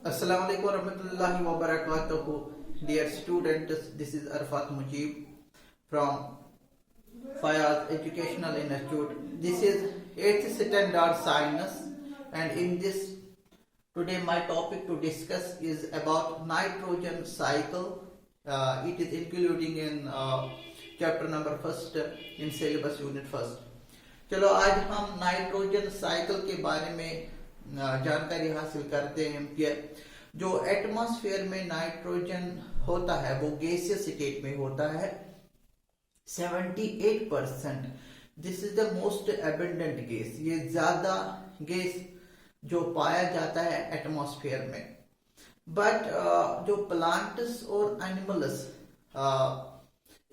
Assalamu alaikum warahmatullahi wabarakatuh. Dear students, this is Arfat Mujib from Fayaz Educational Institute. This is 8th standard science, and in this today my topic to discuss is about nitrogen cycle. It is including in chapter number first in syllabus unit first. चलो आज हम nitrogen cycle के बारे में जानकारी हासिल करते हैं कि जो एटमॉस्फेयर में नाइट्रोजन होता है वो गैसियस स्टेट में होता है 78%। This is the most abundant gas, ये ज्यादा गैस जो पाया जाता है एटमॉस्फेयर में। बट जो प्लांट्स और एनिमल्स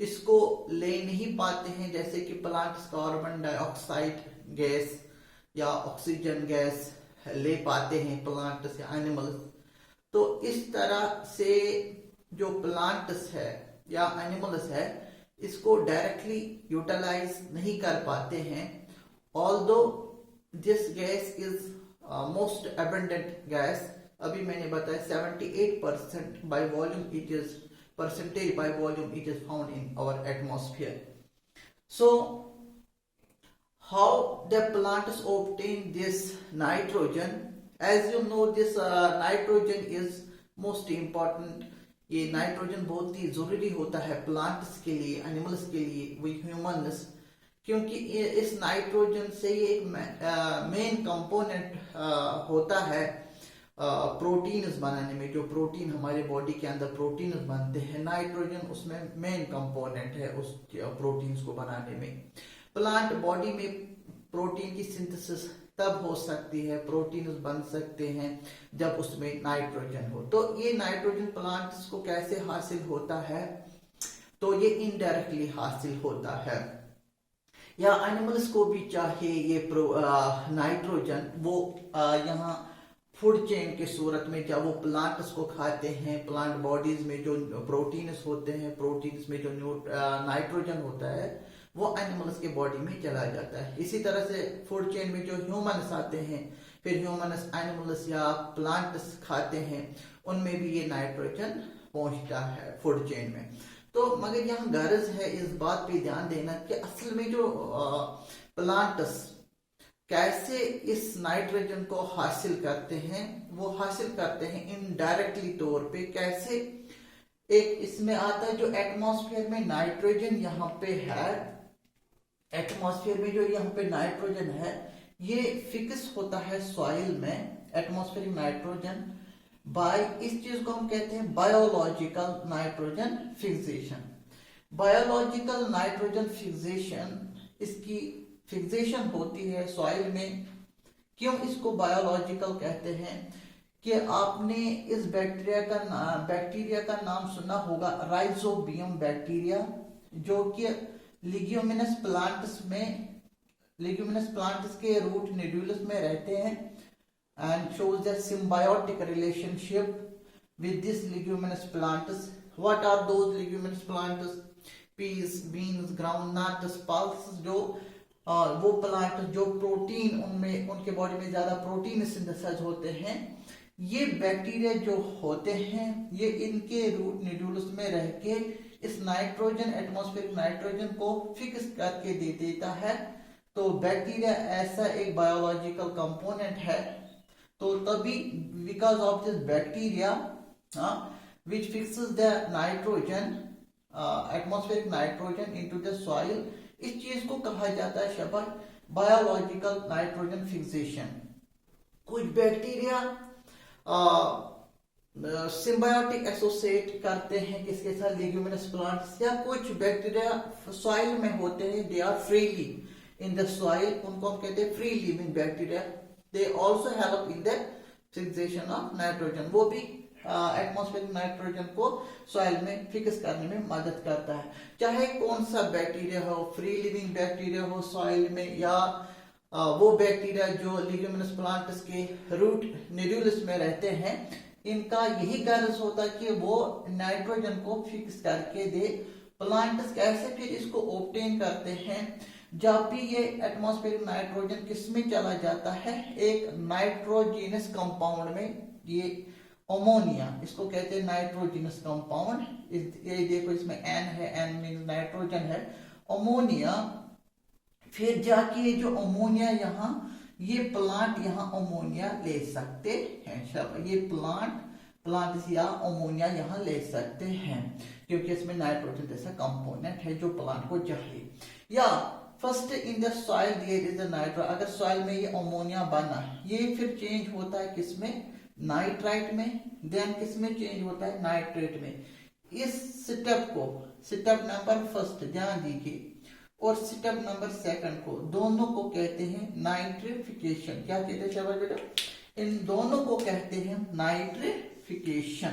इसको ले नहीं पाते हैं, जैसे कि प्लांट्स कार्बन डाइऑक्साइड गैस या ऑक्सीजन गैस ले पाते हैं प्लांट्स या एनिमल्स। तो इस तरह से जो प्लांट्स है या एनिमल्स है इसको डायरेक्टली यूटिलाइज नहीं कर पाते हैं। Although this gas is most abundant gas, अभी मैंने बताया 78% by volume it is percentage by volume it is found in our atmosphere. So how the plants obtain this nitrogen? As you know, this nitrogen is most important. ये nitrogen बहुत ही जरूरी होता है plants के लिए, एनिमल्स के लिए, we humans, क्योंकि इस नाइट्रोजन से ये एक मेन कंपोनेंट होता है प्रोटीन्स बनाने में। जो प्रोटीन हमारे बॉडी के अंदर प्रोटीन्स बनते हैं, नाइट्रोजन उसमें मेन कंपोनेंट है उस प्रोटीन्स को बनाने में। प्लांट बॉडी में प्रोटीन की सिंथेसिस तब हो सकती है, प्रोटीन्स बन सकते हैं जब उसमें नाइट्रोजन हो। तो ये नाइट्रोजन प्लांट्स को कैसे हासिल होता है? तो ये इनडायरेक्टली हासिल होता है, या एनिमल्स को भी चाहिए ये नाइट्रोजन। वो यहाँ फूड चेन के सूरत में जब वो प्लांट्स को खाते हैं, प्लांट बॉडीज में जो प्रोटीन्स होते हैं, प्रोटीन्स में जो नाइट्रोजन होता है वो एनिमल्स के बॉडी में चला जाता है। इसी तरह से फूड चेन में जो ह्यूमन्स आते हैं, फिर ह्यूमन्स एनिमल्स या प्लांट्स खाते हैं, उनमें भी ये नाइट्रोजन पहुंचता है फूड चेन में। तो मगर यहाँ गर्ज है इस बात पे ध्यान देना कि असल में जो प्लांट्स कैसे इस नाइट्रोजन को हासिल करते हैं, वो हासिल करते हैं इनडायरेक्टली तौर पे। कैसे? एक इसमें आता है जो एटमॉस्फेयर में नाइट्रोजन यहाँ पे है, एटमॉस्फेयर में जो यहाँ पे नाइट्रोजन है ये फिक्स होता है सॉइल में, एटमॉस्फेरिक नाइट्रोजन, बाय इस चीज को हम कहते हैं biological nitrogen fixation. Biological nitrogen fixation, इसकी फिक्सेशन होती है सॉइल में। क्यों इसको बायोलॉजिकल कहते हैं? कि आपने इस बैक्टीरिया का नाम सुना होगा, राइजोबियम बैक्टीरिया, जो कि लिग्यूमिनस प्लांट्स के रूट नोड्यूल्स में रहते हैं and shows the symbiotic relationship with this leguminous plants. What are those leguminous plants? Peas, beans, groundnuts, pulse, जो वो प्लांट जो प्रोटीन उनमें, उनके बॉडी में ज्यादा प्रोटीन सिंथेसाइज होते हैं, ये बैक्टीरिया जो होते हैं ये इनके रूट नोड्यूल्स में रह के इस नाइट्रोजन, एटमॉस्फेरिक नाइट्रोजन को फिक्स करके दे देता है। तो बैक्टीरिया ऐसा एक बायोलॉजिकल कंपोनेंट है। तो तभी because of this bacteria which fixes the nitrogen, atmospheric nitrogen into the soil, इस चीज को कहा जाता है शब्द बायोलॉजिकल नाइट्रोजन फिक्सेशन। कुछ बैक्टीरिया सिम्बायोटिक एसोसिएट करते हैं किसके साथ? Leguminous plants. या कुछ बैक्टीरिया सॉइल में होते हैं, they are freely in the soil, उनको हम कहते हैं free living bacteria. They also help in the fixation of nitrogen, वो भी एटमॉस्फेरिक नाइट्रोजन को सॉइल में फिक्स करने में मदद करता है। चाहे कौन सा बैक्टीरिया हो, फ्री लिविंग बैक्टीरिया हो सॉइल में, या वो बैक्टीरिया जो लिग्यूमिनस प्लांट्स के रूट नोड्यूल्स में रहते हैं, इनका यही गर्ज होता है कि वो नाइट्रोजन को फिक्स करके दे। प्लांट्स कैसे फिर इसको ऑब्टेन करते हैं? जब भी ये एटमॉस्फेरिक नाइट्रोजन किस में चला जाता है? एक नाइट्रोजीनस कंपाउंड में ये अमोनिया, इसको कहते हैं नाइट्रोजनस कंपाउंड। ये देखो इसमें एन है, एन मीन नाइट्रोजन है, अमोनिया। फिर जाके ये जो अमोनिया यहाँ, ये प्लांट यहाँ अमोनिया ले सकते हैं। ये प्लांट या अमोनिया यहाँ ले सकते हैं, क्योंकि इसमें नाइट्रोजन जैसा कंपोनेंट है जो प्लांट को चाहिए। या first in the soil there is a nitro, अगर सॉइल में ये अमोनिया बना, ये फिर चेंज होता है किसमें, नाइट्राइट में, देन किसमें चेंज होता है, नाइट्रेट में। इस स्टेप को, स्टेप नंबर फर्स्ट ध्यान दीजिए, और स्टेप नंबर सेकंड को, दोनों को कहते हैं नाइट्रिफिकेशन। क्या कहते हैं शाबाश बेटा, इन दोनों को कहते हैं नाइट्रिफिकेशन।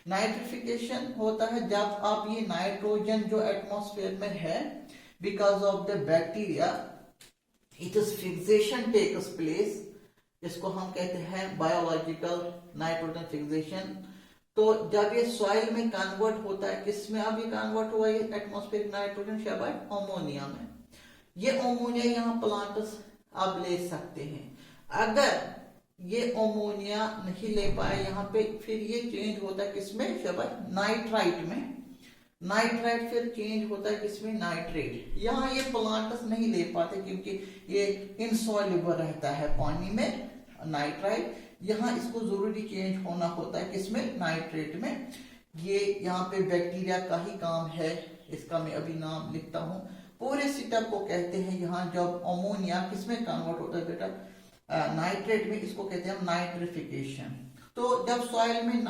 नाइट्रिफिकेशन होता है जब आप ये नाइट्रोजन जो एटमॉस्फेयर में है, because of the bacteria it is fixation takes place, जिसको हम कहते हैं बायोलॉजिकल नाइट्रोजन फिक्सेशन। तो जब ये सॉइल में कन्वर्ट होता है, किसमें अब ये कन्वर्ट हुआ, ये एटमॉस्फेरिक नाइट्रोजन शाबाश अमोनिया में। ये अमोनिया यहाँ प्लांट्स अब ले सकते हैं। अगर ये अमोनिया नहीं ले पाए यहाँ पे, फिर ये चेंज होता है किसमें शाबाश, नाइट्राइट में। नाइट्राइट फिर चेंज होता है किसमें, नाइट्रेट। यहाँ ये प्लांट्स नहीं ले पाते क्योंकि ये इनसॉल्युबल रहता है पानी में, नाइट्राइट। यहाँ इसको जरूरी चेंज होना होता है किसमें, नाइट्रेट में। ये यहाँ पे बैक्टीरिया का ही काम है, इसका मैं अभी नाम लिखता हूँ। पूरे स्टेप को कहते हैं यहाँ जब अमोनिया किसमें कन्वर्ट होता है बेटा, नाइट्रेट में, इसको कहते हैं नाइट्रिफिकेशन। तो जब सॉइल में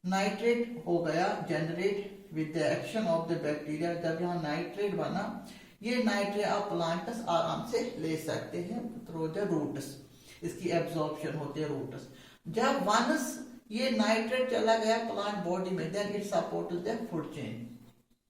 नाइट्रेट हो गया generate with the action of the bacteria, जब यहाँ नाइट्रेट बना, ये नाइट्रेट आप प्लांट्स आराम से ले सकते हैं थ्रू द रूट्स, इसकी एब्जॉर्प्शन होती है रूट्स। जब वंस ये नाइट्रेट चला गया प्लांट बॉडी में, then it supports the food chain.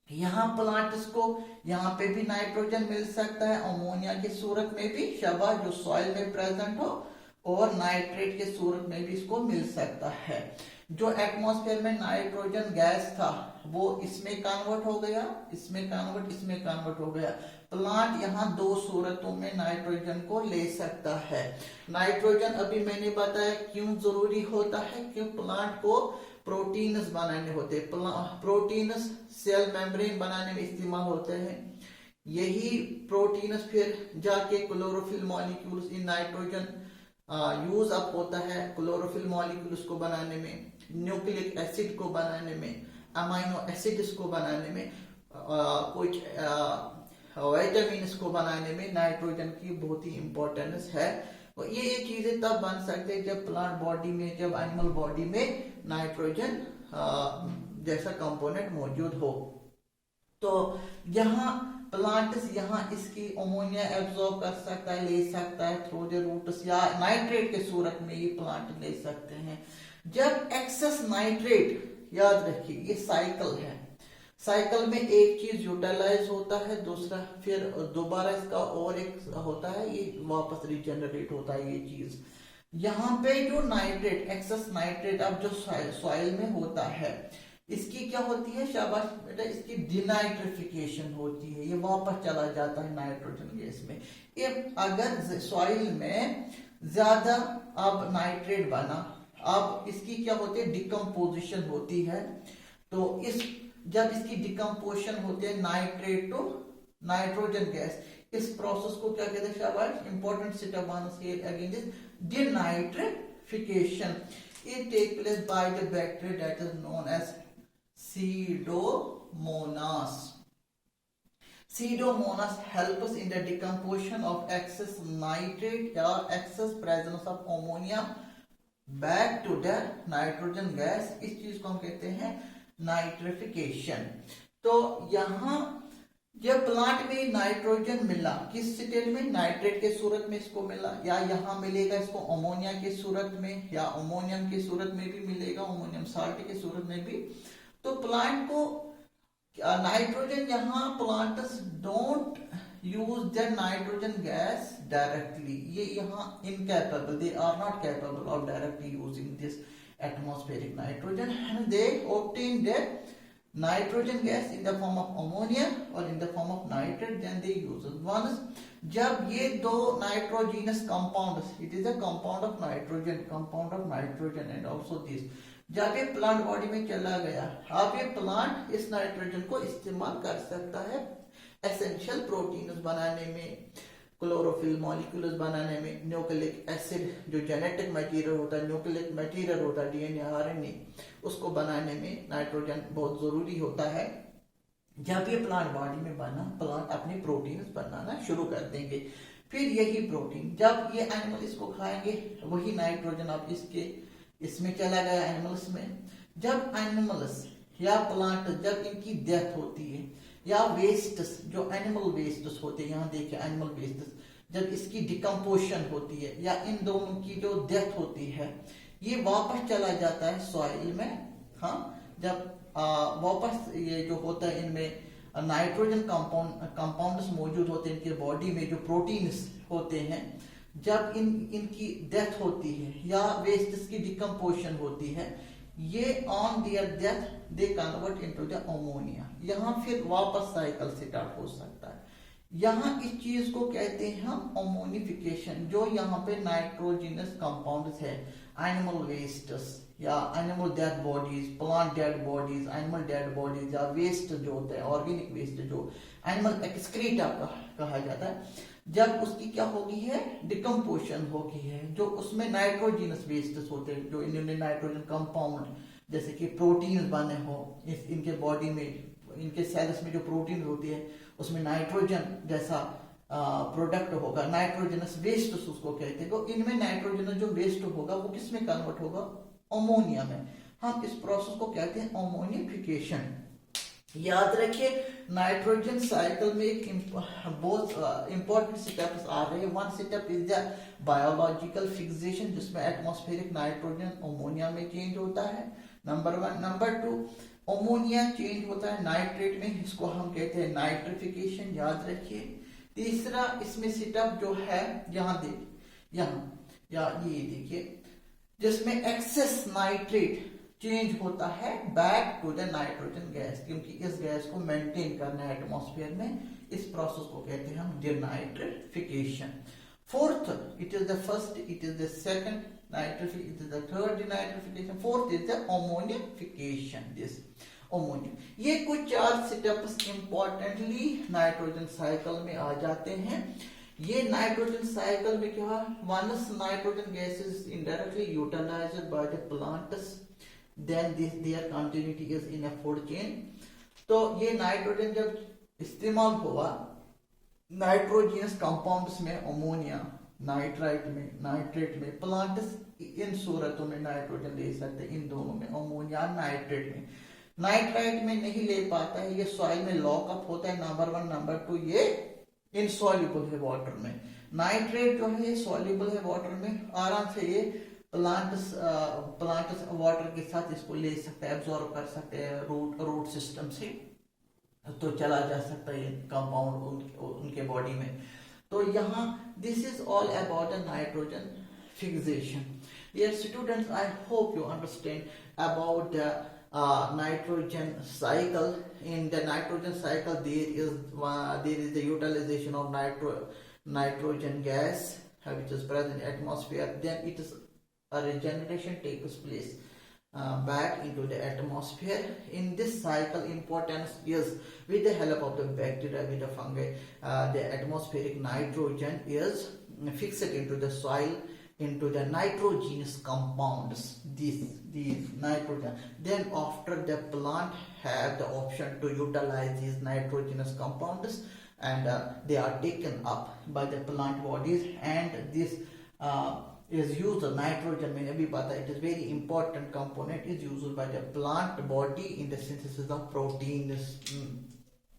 यहाँ प्लांट्स को यहाँ पे भी नाइट्रोजन मिल सकता है अमोनिया की सूरत में भी, शाबाश, जो सॉइल में प्रेजेंट हो, और नाइट्रेट के सूरत में भी इसको मिल सकता है। जो एटमॉस्फेयर में नाइट्रोजन गैस था वो इसमें कन्वर्ट हो गया, इसमें कन्वर्ट हो गया। प्लांट यहाँ दो सूरतों में नाइट्रोजन को ले सकता है। नाइट्रोजन अभी मैंने बताया क्यों जरूरी होता है, क्यों प्लांट को प्रोटीन्स बनाने होते हैं। प्रोटीन्स सेल मेम्ब्रेन बनाने में इस्तेमाल होते हैं। यही प्रोटीन्स फिर जाके chlorophyll molecules in nitrogen use up होता है क्लोरोफिल मॉलिक्यूल्स को बनाने में, न्यूक्लिक एसिड को बनाने में, अमाइनो एसिड्स को बनाने में, कुछ विटामिन्स को बनाने में नाइट्रोजन की बहुत ही इंपॉर्टेंस है। और ये चीजें तब बन सकते हैं जब प्लांट बॉडी में, जब एनिमल बॉडी में नाइट्रोजन जैसा कंपोनेंट मौजूद हो। तो यहाँ प्लांट्स यहाँ इसकी अमोनिया एब्जॉर्ब कर सकता है, ले सकता है थ्रू द रूट्स, या नाइट्रेट के सूरत में ये प्लांट ले सकते हैं। जब एक्सेस नाइट्रेट, याद रखिए ये साइकिल है, साइकिल में एक चीज यूटिलाइज होता है, दूसरा फिर दोबारा इसका और एक होता है, ये वापस रिजेनरेट होता है ये चीज। यहाँ पे जो नाइट्रेट, एक्सेस नाइट्रेट अब जो सॉइल में होता है, इसकी क्या होती है शाबाश बेटा, इसकी डिनाइट्रिफिकेशन होती है, ये वापस चला जाता है नाइट्रोजन गैस में। अगर सॉइल में ज्यादा अब नाइट्रेट बना, अब इसकी क्या होती है, डिकम्पोजिशन होती है। तो जब इसकी डिकम्पोजिशन होती है नाइट्रेट टू नाइट्रोजन गैस, इस प्रोसेस को क्या कहते हैं शाबाश, important step again is denitrification. It take place by the bacteria that is known as Pseudomonas. Pseudomonas helps in the decomposition of excess nitrate or excess presence of ammonia back to the nitrogen gas. इस चीज को हम कहते हैं nitrification. तो यहाँ जब plant में नाइट्रोजन मिला, किस स्टेट में, नाइट्रेट के सूरत में इसको मिला, या यहाँ मिलेगा इसको अमोनिया के सूरत में, या अमोनियम की सूरत में भी मिलेगा, अमोनियम साल्ट के सूरत में भी। तो प्लांट को नाइट्रोजन, यहाँ plants don't use the nitrogen gas directly, ये यहाँ incapable, they are not capable of directly using this atmospheric nitrogen, and they obtain the nitrogen gas in the form of ammonia or in the form of nitrate, then they use it. Once जब ये दो nitrogenous compounds, it is a compound of nitrogen and also this, जब ये plant body में चला गया, अब ये प्लांट इस नाइट्रोजन को इस्तेमाल कर सकता है एसेंशियल प्रोटीन्स बनाने में, क्लोरोफिल मॉलिक्यूल्स बनाने में, न्यूक्लिक एसिड जो जेनेटिक मटेरियल होता है, न्यूक्लिक मटेरियल होता है डीएनए आरएनए, उसको बनाने में नाइट्रोजन बहुत जरूरी होता है। जब ये प्लांट बॉडी में बना, प्लांट अपने प्रोटीन्स बनाना शुरू कर देंगे। फिर यही प्रोटीन जब ये एनिमल इसको खाएंगे, वही नाइट्रोजन अब इसमें चला गया एनिमल्स में। जब एनिमल्स या प्लांट जब इनकी डेथ होती है या वेस्ट्स जो एनिमल वेस्ट्स होते हैं, यहाँ देखिए एनिमल वेस्ट्स, जब इसकी डिकम्पोजिशन होती है या इन दोनों की जो डेथ होती है, ये वापस चला जाता है सॉइल में। हाँ, जब वापस ये जो होता है इनमें नाइट्रोजन कंपाउंड्स मौजूद होते हैं इनके बॉडी में, जो प्रोटीन्स होते हैं, जब इनकी डेथ होती है या वेस्ट्स की डिकम्पोजिशन होती है, ये on their death they convert into the ammonia. यहाँ फिर वापस साइकिल स्टार्ट हो सकता है। यहाँ इस चीज को कहते हैं हम अमोनिफिकेशन। जो यहाँ पे नाइट्रोजिनस कंपाउंड्स है, एनिमल वेस्ट्स या animal dead bodies, plant dead bodies, animal dead bodies या वेस्ट जो होते हैं, ऑर्गेनिक वेस्ट जो एनिमल एक्सक्रीटा कहा जाता है, जब उसकी क्या होगी है डिकम्पोजिशन होगी है, जो उसमें नाइट्रोजिनस वेस्ट्स होते हैं, जो इन्होंने नाइट्रोजन कंपाउंड जैसे कि प्रोटीन बने हो इनके बॉडी में, इनके सेल्स में जो प्रोटीन होती है उसमें नाइट्रोजन जैसा प्रोडक्ट होगा, नाइट्रोजनस वेस्ट उसको कहते हैं। तो इनमें नाइट्रोजनस जो वेस्ट होगा वो किस में कन्वर्ट होगा, अमोनिया में। हम इस प्रोसेस को कहते हैं अमोनिफिकेशन। याद रखिए नाइट्रोजन साइकिल में एक बहुत इंपॉर्टेंट स्टेप्स आ रहे हैं। One step is the biological fixation, जिसमें एटमॉस्फेरिक नाइट्रोजन अमोनिया में चेंज होता है, नंबर 1। नंबर 2, अमोनिया चेंज होता है नाइट्रेट में, इसको हम कहते हैं नाइट्रिफिकेशन, याद रखिए। तीसरा इसमें स्टेप जो है, यहाँ ये देखिए, जिसमें एक्सेस नाइट्रेट चेंज होता है back to the nitrogen gas, क्योंकि इस गैस को मेंटेन करना है एटमॉस्फेयर में। इस प्रोसेस को कहते हैं हम denitrification. Fourth, it is the first, it is the second nitrification, it is the third denitrification, fourth is the ammonification. This ammonia, ये कुछ 4 स्टेप्स इंपॉर्टेंटली नाइट्रोजन साइकिल में आ जाते हैं। ये नाइट्रोजन साइकिल में क्या, once nitrogen gas is indirectly utilized by the plants, then their continuity is in a food chain। तो ये नाइट्रोजन जब इस्तेमाल हुआ नाइट्रोजिनस कंपाउंड्स में, अमोनिया, नाइट्राइट में, नाइट्रेट में, प्लांट्स इन सूरतों में नाइट्रोजन ले सकते हैं, इन दोनों में, अमोनिया नाइट्रेट में। नाइट्राइट में नहीं ले पाता है, ये सॉइल में लॉकअप होता है, नंबर 1। नंबर 2, ये इनसॉल्युबल है वाटर में। नाइट्रेट जो है सॉल्युबल है वाटर में, आराम से ये प्लांट्स वाटर के साथ इसको ले सकते हैं, एब्जॉर्ब कर सकते हैं रूट सिस्टम से, तो चला जा सकता है कंपाउंड उनके बॉडी में। तो यहाँ this is all about the nitrogen fixation. Dear students, I hope you understand about the nitrogen cycle. In the nitrogen cycle there is the utilization of nitrogen gas which is present in atmosphere. Then it is a regeneration takes place back into the atmosphere. In this cycle, importance is with the help of the bacteria, with the fungi, the atmospheric nitrogen is fixed into the soil, into the nitrogenous compounds, these nitrogen. Then after the plant have the option to utilize these nitrogenous compounds, and they are taken up by the plant bodies, and this is used, nitrogen मैंने भी पता, it is very important component, is used by the plant body in the synthesis of proteins,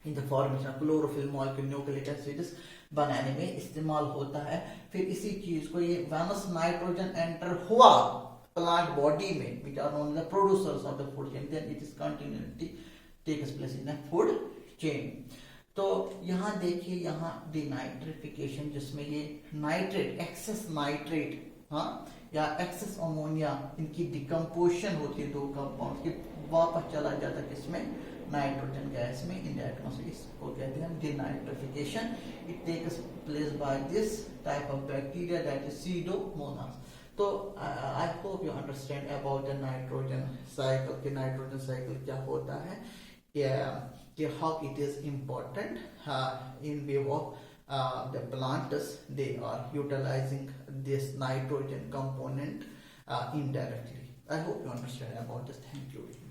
in the formation of chlorophyll molecule, nucleic acids बनाने में इस्तेमाल होता है। फिर इसी चीज को ये वनस नाइट्रोजन एंटर हुआ प्लांट बॉडी में, which are known as the producers of the food chain, then it is continuity takes place in the food chain। तो यहाँ देखिए, यहाँ डिनाइट्रिफिकेशन, जिसमें ये नाइट्रेट, एक्सेस नाइट्रेट, हाँ, या एक्सेस अमोनिया, इनकी डिकम्पोजिशन होती है दो कंपाउंड की, वापस चला जाता है किसमें, नाइट्रोजन गैस में इन द एटमॉस्फेयर, इसको कहते हैं denitrification. It takes place by this type of bacteria that is Pseudomonas. तो I hope you understand about the nitrogen cycle कि नाइट्रोजन साइकिल क्या होता है, कि how it is important in view of the plants. They are utilizing this nitrogen component indirectly. I hope you understand about this. Thank you.